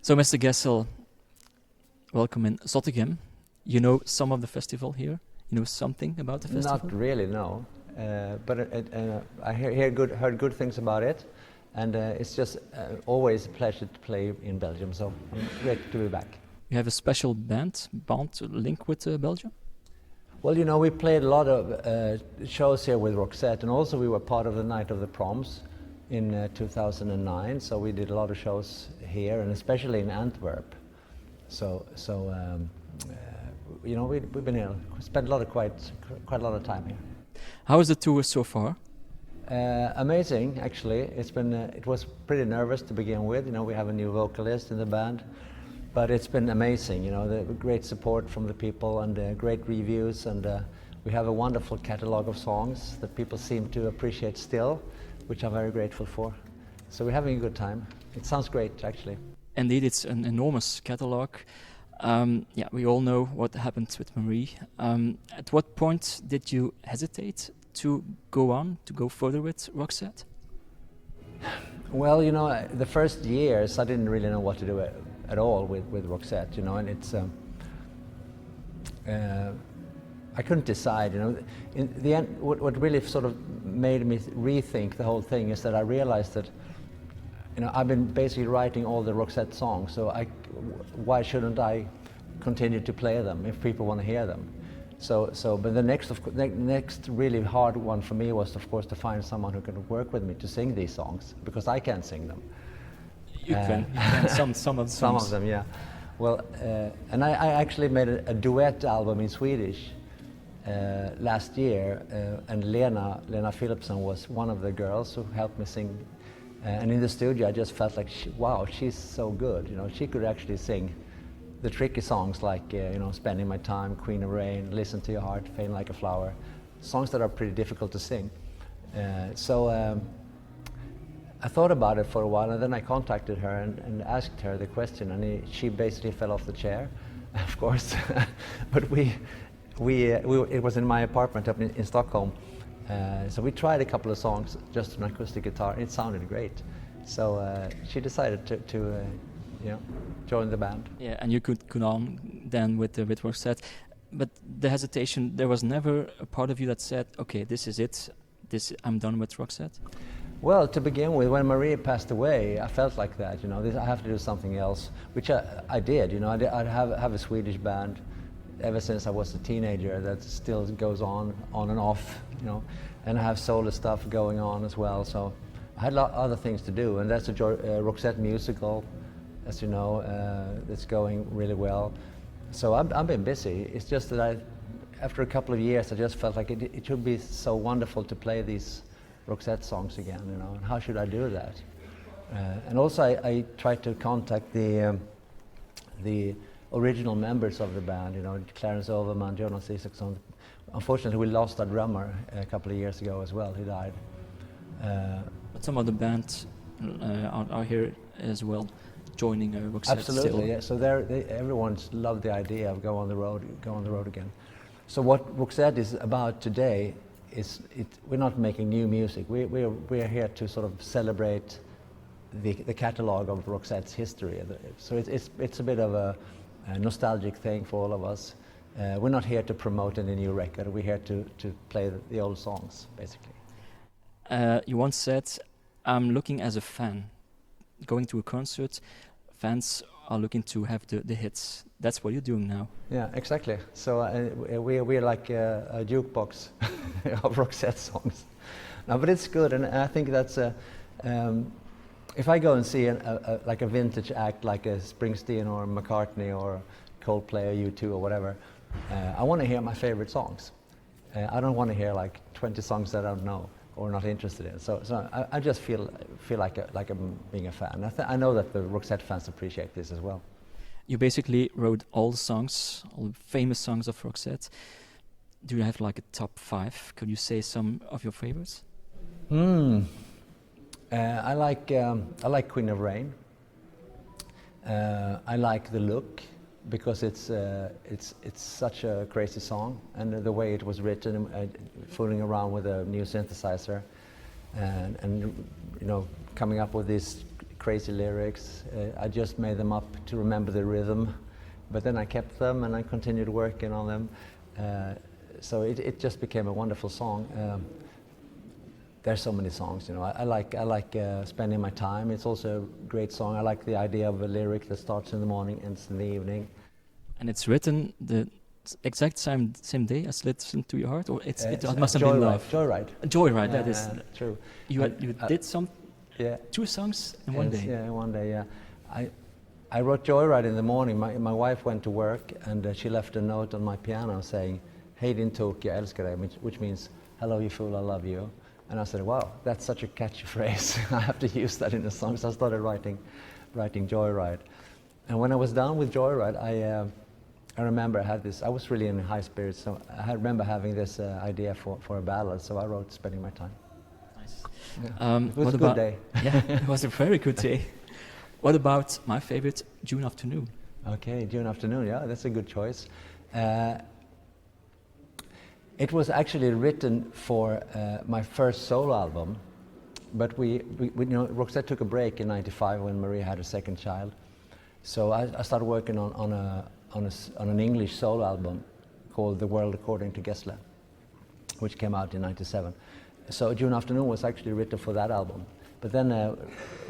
So, Mr. Gessle, welcome in Zottegem. You know some of the festival here? You know something about the festival? Not really, no. But I heard good things about it, and it's just always a pleasure to play in Belgium. So I'm great to be back. You have a special band link with Belgium? Well, you know, we played a lot of shows here with Roxette, and also we were part of the Night of the Proms in 2009. So we did a lot of shows here, and especially in Antwerp. So you know, we've been here, spent quite a lot of time here. How is the tour so far? Amazing, actually. It was pretty nervous to begin with. You know, we have a new vocalist in the band, but it's been amazing. You know, the great support from the people and great reviews, and we have a wonderful catalog of songs that people seem to appreciate still, which I'm very grateful for. So we're having a good time. It sounds great, actually. Indeed, it's an enormous catalog. Yeah, we all know what happened with Marie. At what point did you hesitate to go further with Roxette? Well, you know, the first years I didn't really know what to do at all with Roxette, you know, and it's I couldn't decide, you know. In the end, what really sort of made me rethink the whole thing is that I realized that, you know, I've been basically writing all the Roxette songs, so why shouldn't I continue to play them if people want to hear them? But the next really hard one for me was, of course, to find someone who could work with me to sing these songs, because I can't sing them. You can some of the songs. Some of them, yeah. Well, and I actually made a duet album in Swedish last year, and Lena Philipsson was one of the girls who helped me sing. And in the studio, I just felt like, wow, she's so good. You know, she could actually sing the tricky songs like, you know, Spending My Time, Queen of Rain, Listen to Your Heart, Fading Like a Flower, songs that are pretty difficult to sing. So I thought about it for a while, and then I contacted her and asked her the question, and she basically fell off the chair, of course. But it was in my apartment up in Stockholm. So we tried a couple of songs, just an acoustic guitar, and it sounded great. So she decided to you know, join the band. Yeah, and you could go on then with Roxette. But the hesitation, there was never a part of you that said, okay, this is it, I'm done with Roxette? Well, to begin with, when Marie passed away, I felt like that, you know, I have to do something else, which I did, you know. I have a Swedish band ever since I was a teenager that still goes on and off, you know, and I have solo stuff going on as well. So I had other things to do, and that's a Roxette musical, as you know, that's going really well. So I've been busy. It's just that after a couple of years, I just felt like it should be so wonderful to play these Roxette songs again, you know, and how should I do that? And also I tried to contact the original members of the band, you know, Clarence Overman, Jonas Isaksson. Unfortunately, we lost our drummer a couple of years ago as well. He died. But some of the band are here as well, joining Roxette. Absolutely, still. yeah. So everyone's loved the idea of go on the road again. So what Roxette is about today is we're not making new music. We're here to sort of celebrate the catalog of Roxette's history. So it's a bit of a nostalgic thing for all of us. We're not here to promote any new record. We're here to play the old songs, basically. You once said, I'm looking as a fan. Going to a concert, fans are looking to have the hits. That's what you're doing now. Yeah, exactly. So we're like a jukebox of Roxette songs. No, but it's good, and I think that's if I go and see like a vintage act like a Springsteen or McCartney or Coldplay or U2 or whatever, I want to hear my favorite songs. I don't want to hear like 20 songs that I don't know or not interested in. So I just feel like I'm being a fan. I know that the Roxette fans appreciate this as well. You basically wrote all the songs, all the famous songs of Roxette. Do you have like a top 5? Could you say some of your favorites? I like Queen of Rain. I like The Look, because it's such a crazy song, and the way it was written, fooling around with a new synthesizer, and you know, coming up with these crazy lyrics. I just made them up to remember the rhythm, but then I kept them and I continued working on them. So it just became a wonderful song. There's so many songs, you know. I like spending my time. It's also a great song. I like the idea of a lyric that starts in the morning, ends in the evening. And it's written the exact same day as Listen to Your Heart, or it must have been love. Joyride. Joyride, that is true. You did two songs in one day. Yeah, in one day. Yeah, I wrote Joyride in the morning. My wife went to work and she left a note on my piano saying, "Hej din tok, jag älskar dig," which means, "Hello, you fool, I love you." And I said, "Wow, that's such a catchy phrase. I have to use that in the song." So I started writing Joyride. And when I was done with Joyride, I remember I had this. I was really in high spirits, so I remember having this idea for a ballad. So I wrote "Spending My Time." Nice. Yeah. It was a good day. Yeah, it was a very good day. What about my favorite, June Afternoon? Okay, June Afternoon. Yeah, that's a good choice. It was actually written for my first solo album, but we you know, Roxette took a break in '95 when Marie had her second child. So I started working on an English solo album called The World According to Gessle, which came out in '97. So June Afternoon was actually written for that album. But then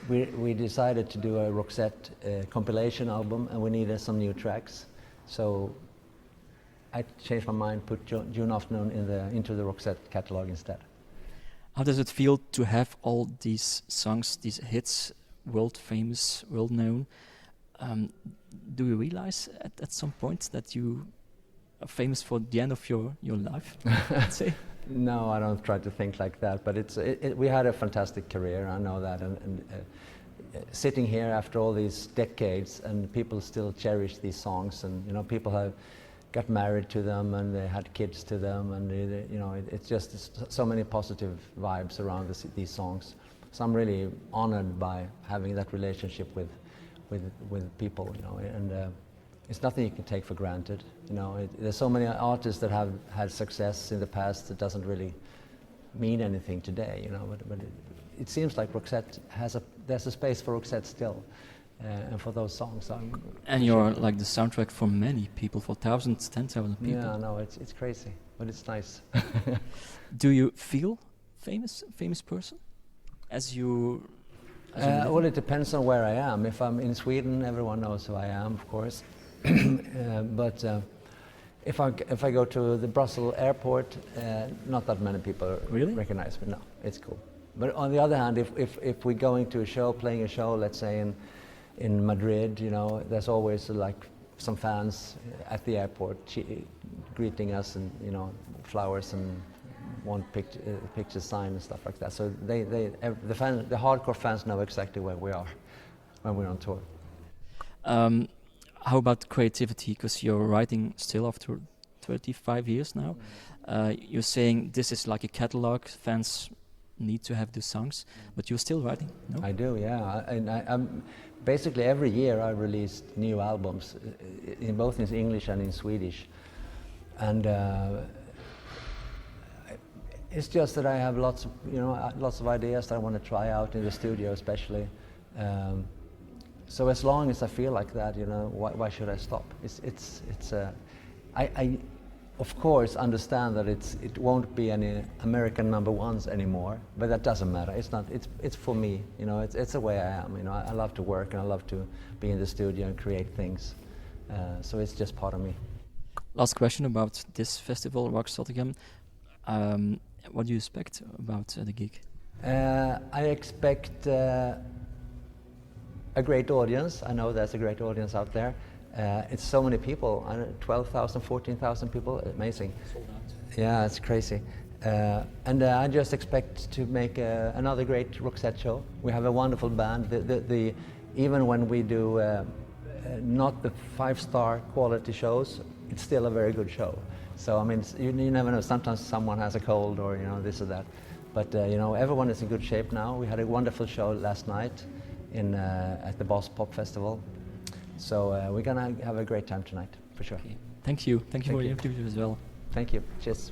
we decided to do a Roxette compilation album, and we needed some new tracks. So I changed my mind, put June Afternoon into the Roxette catalog instead. How does it feel to have all these songs, these hits, world famous, world known? Do you realize at some point that you are famous for the end of your life, let's say? No, I don't try to think like that, but we had a fantastic career, I know that, and sitting here after all these decades and people still cherish these songs, and you know, people have got married to them and they had kids to them, and you know, it's just so many positive vibes around these songs. So I'm really honored by having that relationship with people, you know, and it's nothing you can take for granted. You know, there's so many artists that have had success in the past that doesn't really mean anything today, you know, but it seems like Roxette there's a space for Roxette still, and for those songs. And you're like the soundtrack for many people, for thousands, 10,000 people. Yeah, no, it's crazy, but it's nice. Do you feel famous person as you well, it depends on where I am. If I'm in Sweden, everyone knows who I am, of course. But if I go to the Brussels airport, not that many people really recognize me. No, it's cool. But on the other hand, if we're going to a show, playing a show, let's say in Madrid, you know, there's always like some fans at the airport greeting us, and you know, flowers and want picture sign and stuff like that. So the hardcore fans know exactly where we are when we're on tour. How about creativity? Because you're writing still after 35 years now. You're saying this is like a catalog. Fans need to have the songs, but you're still writing, no? I do, yeah. And I'm basically every year I release new albums, both in English and in Swedish. And it's just that I have lots of ideas that I want to try out in the studio, especially. So as long as I feel like that, you know, why should I stop? I of course understand that it won't be any American #1s anymore, but that doesn't matter. It's for me, you know. It's the way I am, you know. I love to work and I love to be in the studio and create things. So it's just part of me. Last question about this festival, Roxette. What do you expect about the gig? I expect a great audience. I know there's a great audience out there. It's so many people, 12,000, 14,000 people, amazing. Sold out. Yeah, it's crazy. And I just expect to make another great Roxette show. We have a wonderful band. Even when we do not the 5-star quality shows, it's still a very good show. So I mean, you never know. Sometimes someone has a cold, or you know, this or that. But you know, everyone is in good shape now. We had a wonderful show last night at the Boss Pop Festival. So we're gonna have a great time tonight, for sure. Okay. Thank you for your interview as well. Thank you. Cheers.